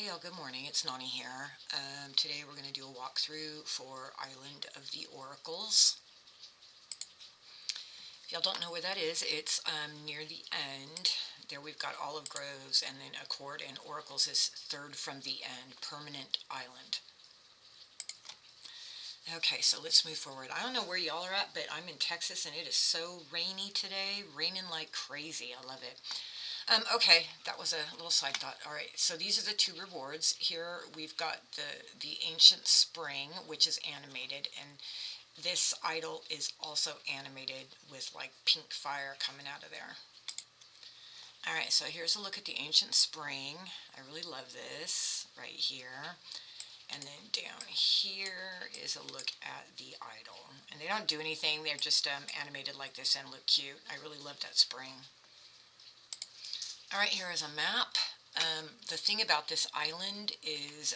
Hey y'all, good morning. It's Nani here. Today we're going to do a walkthrough for Island of the Oracles. If y'all don't know where that is, it's near the end. There we've got Olive Groves, and then Accord and Oracles is third from the end, Permanent Island. Okay, so let's move forward. I don't know where y'all are at, but I'm in Texas and it is so rainy today. Raining like crazy. I love it. Okay, that was a little side thought. All right, so these are the two rewards. Here we've got the ancient spring, which is animated, and this idol is also animated with like pink fire coming out of there. All right, so here's a look at the ancient spring. I really love this right here. And then down here is a look at the idol. And they don't do anything, they're just animated like this and look cute. I really love that spring. Alright, here is a map. The thing about this island is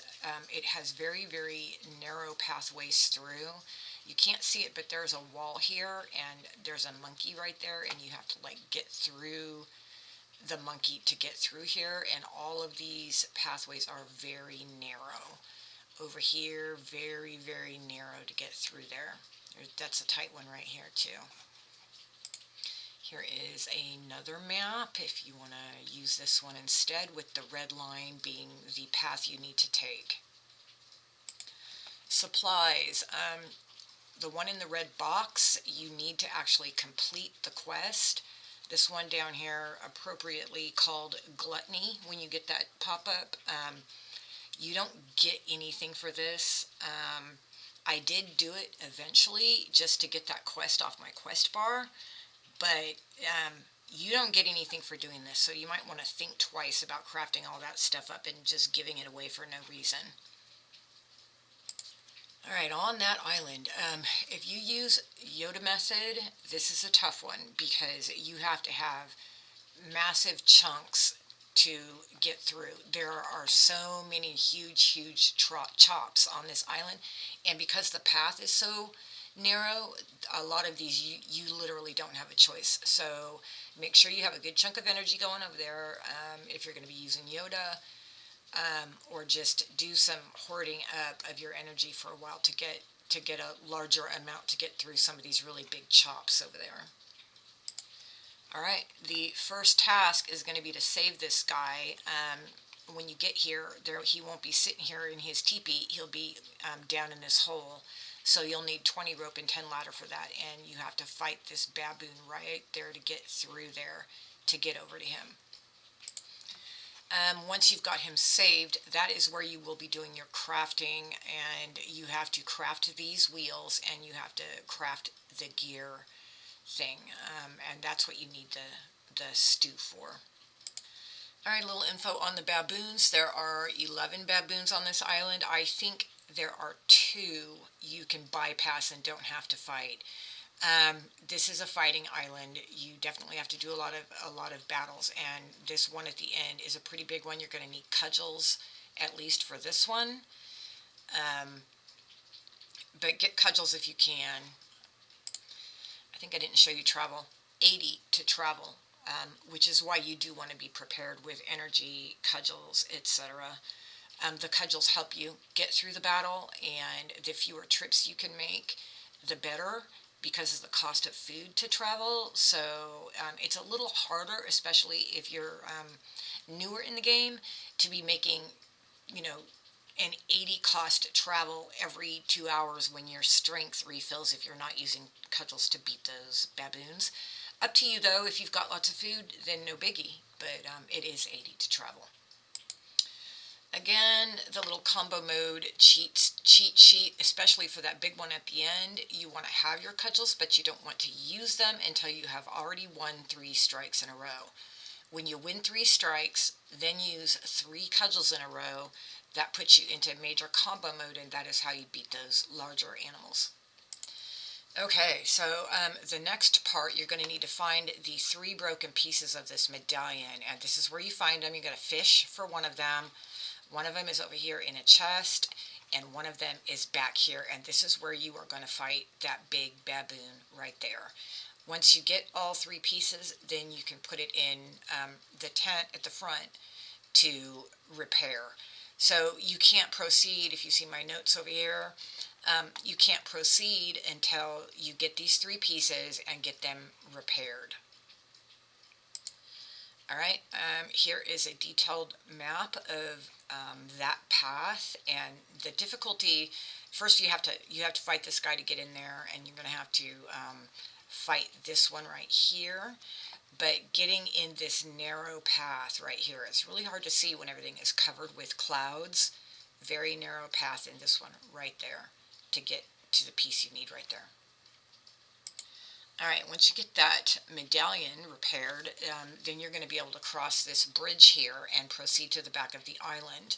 it has very, very narrow pathways through. You can't see it, but there's a wall here, and there's a monkey right there, and you have to like get through the monkey to get through here, and all of these pathways are very narrow. Over here, very, very narrow to get through there. That's a tight one right here too. Here is another map if you want to use this one instead, with the red line being the path you need to take. Supplies. The one in the red box, you need to actually complete the quest. This one down here, appropriately called Gluttony, when you get that pop-up, you don't get anything for this. I did do it eventually just to get that quest off my quest bar, but you don't get anything for doing this, so you might want to think twice about crafting all that stuff up and just giving it away for no reason. Alright, on that island, if you use Yoda method, this is a tough one because you have to have massive chunks to get through. There are so many huge chops on this island, and because the path is so narrow, a lot of these you literally don't have a choice. So make sure you have a good chunk of energy going over there if you're going to be using Yoda, or just do some hoarding up of your energy for a while to get a larger amount to get through some of these really big chops over there. Alright, the first task is going to be to save this guy. When you get here, he won't be sitting here in his teepee, he'll be down in this hole. So you'll need 20 rope and 10 ladder for that, and you have to fight this baboon right there to get through there to get over to him. Once you've got him saved, that is where you will be doing your crafting, and you have to craft these wheels, and you have to craft the gear thing, and that's what you need the stew for. Alright, a little info on the baboons. There are 11 baboons on this island. I think there are 2 you can bypass and don't have to fight. This is a fighting island. You definitely have to do a lot of battles, and this one at the end is a pretty big one. You're going to need cudgels, at least for this one. But get cudgels if you can. I think I didn't show you travel. 80 to travel, which is why you do want to be prepared with energy, cudgels, etc. The cudgels help you get through the battle, and the fewer trips you can make, the better, because of the cost of food to travel. So it's a little harder, especially if you're newer in the game, to be making, an 80 cost travel every 2 hours when your strength refills if you're not using cudgels to beat those baboons. Up to you though. If you've got lots of food, then no biggie, but it is 80 to travel. Again, the little combo mode cheat sheet, especially for that big one at the end. You want to have your cudgels, but you don't want to use them until you have already won 3 strikes in a row. When you win 3 strikes, then use 3 cudgels in a row. That puts you into major combo mode, and that is how you beat those larger animals. Okay, so the next part, you're going to need to find the 3 broken pieces of this medallion, and this is where you find them. You're going to fish for one of them. One of them is over here in a chest, and one of them is back here, and this is where you are going to fight that big baboon right there. Once you get all 3 pieces, then you can put it in the tent at the front to repair. So you can't proceed, if you see my notes over here, you can't proceed until you get these 3 pieces and get them repaired. All right, here is a detailed map of that path, and the difficulty. First, you have to fight this guy to get in there, and you're going to have to fight this one right here. But getting in this narrow path right here, it's really hard to see when everything is covered with clouds. Very narrow path in this one right there to get to the piece you need right there. Alright, once you get that medallion repaired, then you're going to be able to cross this bridge here and proceed to the back of the island.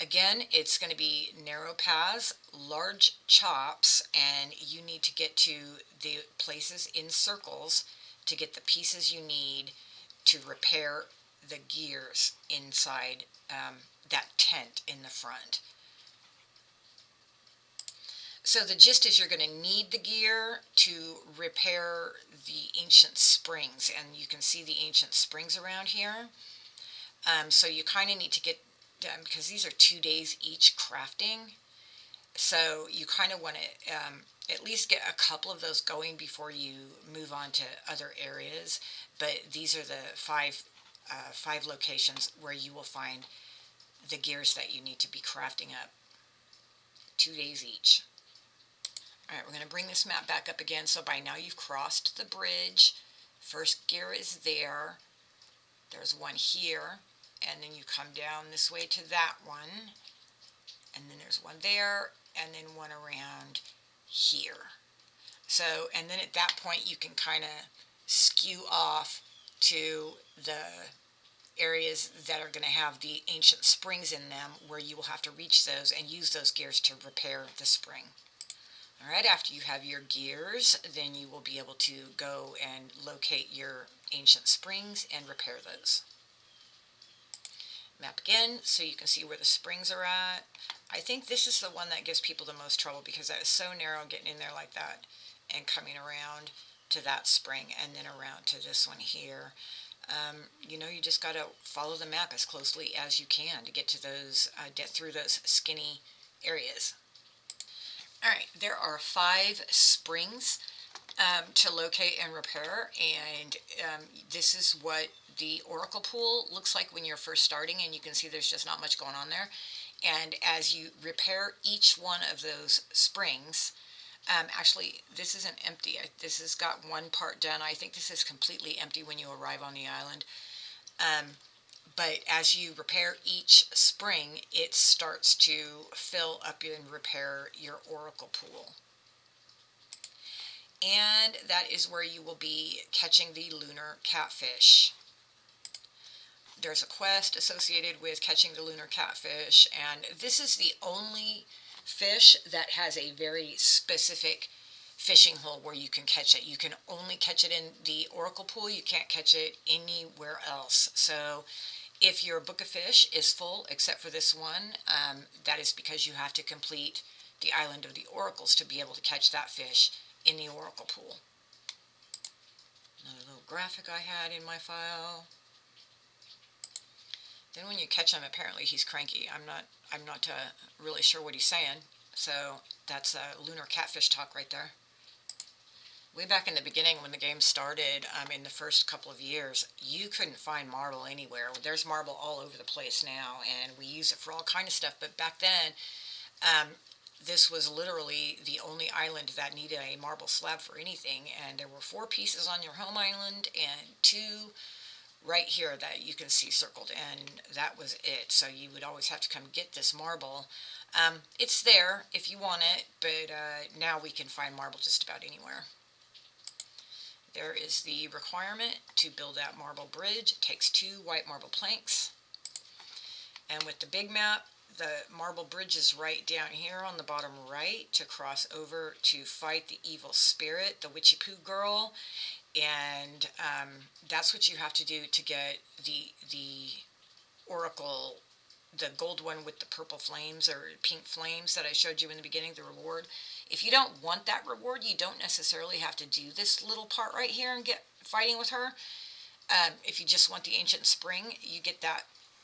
Again, it's going to be narrow paths, large chops, and you need to get to the places in circles to get the pieces you need to repair the gears inside that tent in the front. So the gist is you're going to need the gear to repair the ancient springs, and you can see the ancient springs around here. So you kind of need to get, because these are 2 days each crafting, so you kind of want to at least get a couple of those going before you move on to other areas. But these are the five locations where you will find the gears that you need to be crafting up. 2 days each. Alright, we're going to bring this map back up again. So by now you've crossed the bridge. First gear is there. There's one here. And then you come down this way to that one. And then there's one there. And then one around here. So, and then at that point you can kind of skew off to the areas that are going to have the ancient springs in them, where you will have to reach those and use those gears to repair the spring. Alright, after you have your gears, then you will be able to go and locate your ancient springs and repair those. Map again so you can see where the springs are at. I think this is the one that gives people the most trouble, because that is so narrow getting in there like that and coming around to that spring and then around to this one here. You just got to follow the map as closely as you can to get to those, get through those skinny areas. Alright, there are 5 springs to locate and repair, and this is what the oracle pool looks like when you're first starting, and you can see there's just not much going on there. And as you repair each one of those springs, actually this isn't empty. This has got one part done. I think this is completely empty when you arrive on the island. But as you repair each spring, it starts to fill up and repair your oracle pool. And that is where you will be catching the lunar catfish. There's a quest associated with catching the lunar catfish, and this is the only fish that has a very specific fishing hole where you can catch it. You can only catch it in the oracle pool. You can't catch it anywhere else. So if your book of fish is full, except for this one, that is because you have to complete the island of the oracles to be able to catch that fish in the oracle pool. Another little graphic I had in my file. Then when you catch him, apparently he's cranky. I'm not really sure what he's saying. So that's lunar catfish talk right there. Way back in the beginning when the game started, in the first couple of years, you couldn't find marble anywhere. There's marble all over the place now, and we use it for all kind of stuff. But back then, this was literally the only island that needed a marble slab for anything. And there were 4 pieces on your home island and 2 right here that you can see circled, and that was it. So you would always have to come get this marble. It's there if you want it, but now we can find marble just about anywhere. There is the requirement to build that marble bridge. It takes 2 white marble planks. And with the big map, the marble bridge is right down here on the bottom right to cross over to fight the evil spirit, the witchy poo girl. And that's what you have to do to get the oracle, the gold one with the purple flames or pink flames that I showed you in the beginning, the reward. If you don't want that reward, you don't necessarily have to do this little part right here and get fighting with her. If you just want the ancient spring, you get that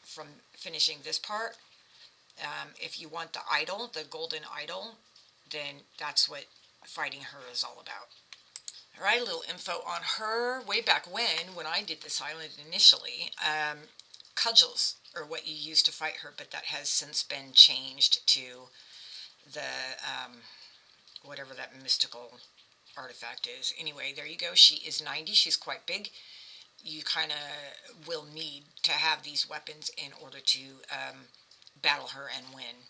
from finishing this part. If you want the idol, the golden idol, then that's what fighting her is all about. All right, a little info on her. Way back when I did this island initially, cudgels are what you use to fight her, but that has since been changed to the whatever that mystical artifact is. Anyway, there you go. She is 90. She's quite big. You kind of will need to have these weapons in order to battle her and win.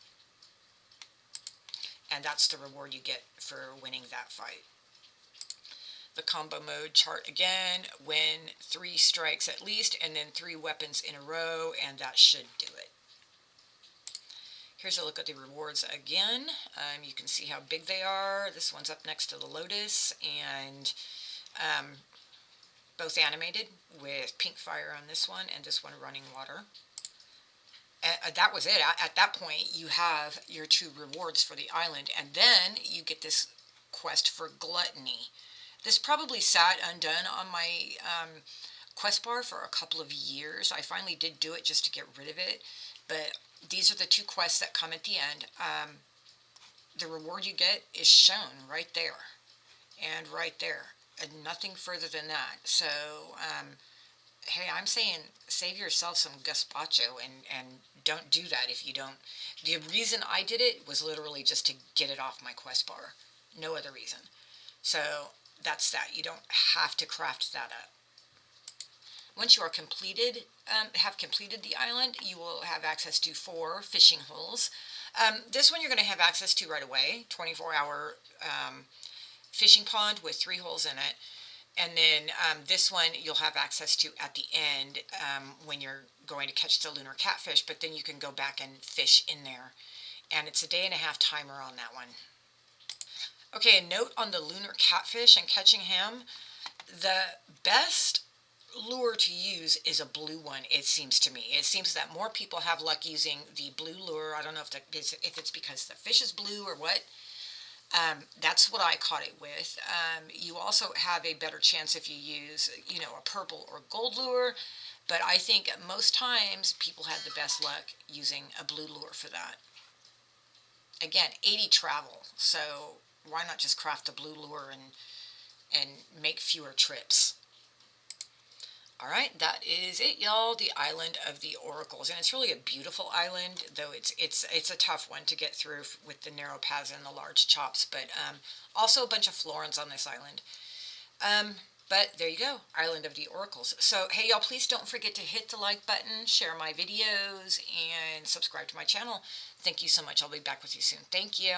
And that's the reward you get for winning that fight. The combo mode chart again, win 3 strikes at least, and then 3 weapons in a row, and that should do it. Here's a look at the rewards again. You can see how big they are. This one's up next to the Lotus, and both animated with pink fire on this one, and this one running water. That was it. At that point, you have your 2 rewards for the island, and then you get this quest for gluttony. This probably sat undone on my quest bar for a couple of years. I finally did do it just to get rid of it, but these are the 2 quests that come at the end. The reward you get is shown right there, and right there, and nothing further than that. So, hey, I'm saying save yourself some gazpacho and don't do that if you don't. The reason I did it was literally just to get it off my quest bar. No other reason. So that's that. You don't have to craft that up. Once you are have completed the island, you will have access to 4 fishing holes. This one you're going to have access to right away. 24-hour fishing pond with 3 holes in it. And then this one you'll have access to at the end when you're going to catch the lunar catfish, but then you can go back and fish in there. And it's a 1.5-day timer on that one. Okay, a note on the lunar catfish and catching him. The best lure to use is a blue one, it seems to me. It seems that more people have luck using the blue lure. I don't know if it's because the fish is blue or what. That's what I caught it with. You also have a better chance if you use, a purple or gold lure, but I think most times people had the best luck using a blue lure for that. Again, 80 travel, so why not just craft a blue lure and make fewer trips? All right, that is it, y'all. The Island of the Oracles, and it's really a beautiful island, though it's a tough one to get through with the narrow paths and the large chops. But also a bunch of florins on this island. But there you go, Island of the Oracles. So hey, y'all, please don't forget to hit the like button, share my videos, and subscribe to my channel. Thank you so much. I'll be back with you soon. Thank you.